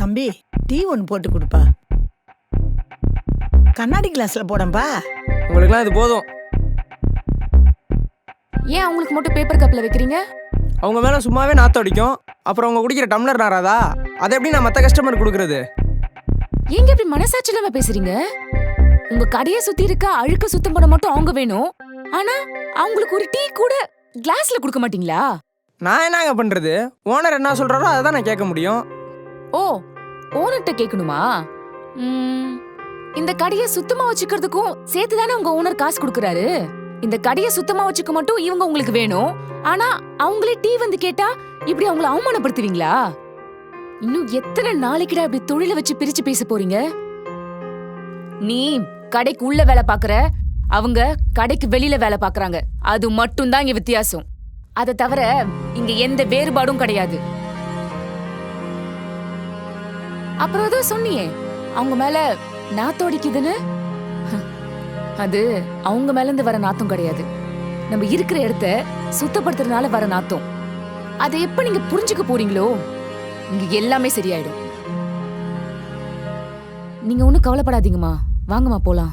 தம்பி டீ ஒன்று போட்டு கொடுப்பா. கண்ணாடி கிளாஸ்ல போடம்பா. உங்களுக்குலாம் இது போதும். ஏன் அவங்களுக்கு மட்டும் பேப்பர் கப்ல வைக்கிறீங்க? அவங்க மேலே சும்மாவே நாற்றம் அடிக்கும். அப்புறம் அவங்க குடிக்கிற டம்ளர் நாராதா? அதை எப்படி நான் மற்ற கஸ்டமர் கொடுக்குறது? ஏங்க இப்படி மனசாட்சி இல்லாம பேசுறீங்க? உங்க கடையை சுத்தி இருக்க அழுக்க சுத்தம் பண்ண மட்டும் அவங்க வேணும். ஆனா அவங்களுக்கு ஒரு டீ கூட கிளாஸ்ல கொடுக்க மாட்டீங்களா? நான் என்னங்க பண்றது? ஓனர் என்ன சொல்றாரோ அதை தான் நான் கேட்க முடியும். ஓ, ஓனர்கிட்ட கேட்கணுமா? இந்த கடையை சுத்தமா வச்சுக்கிறதுக்கும் சேர்த்து தானே உங்க ஓனர் காசு கொடுக்கறாரு. இந்த கடையை சுத்தமா வச்சுக்க மட்டும் இவங்க உங்களுக்கு வேணும். ஆனா அவங்களே டீ வந்து கேட்டா இப்படி அவங்கள அவமானப்படுத்துவீங்களா? இன்னும் எத்தனை நாளைக்குடா இப்படி தொழிலை வச்சு பிரிச்சு பேச போறீங்க? நீ கடைக்கு உள்ள வேலை பாக்குற, அவங்க கடைக்கு வெளியில வேலை பாக்குறாங்க. அது மட்டும் தான் இங்க வித்தியாசம். அதை தவிர இங்க எந்த வேறுபாடும் கிடையாது. அப்புறம் ஏதோ சொன்னியே அவங்க மேல நாத்தம் அடிக்குதுன்னு. அது அவங்க மேல இருந்து வர நாத்தம் கிடையாது, நம்ம இருக்கிற இடத்த சுத்தப்படுத்துறதுனால வர நாத்தம். அதை எப்ப நீங்க புரிஞ்சுக்க போறீங்களோ இங்க எல்லாமே சரியாயிடும். நீங்க ஒண்ணும் கவலைப்படாதீங்கம்மா, வாங்கம்மா போலாம்.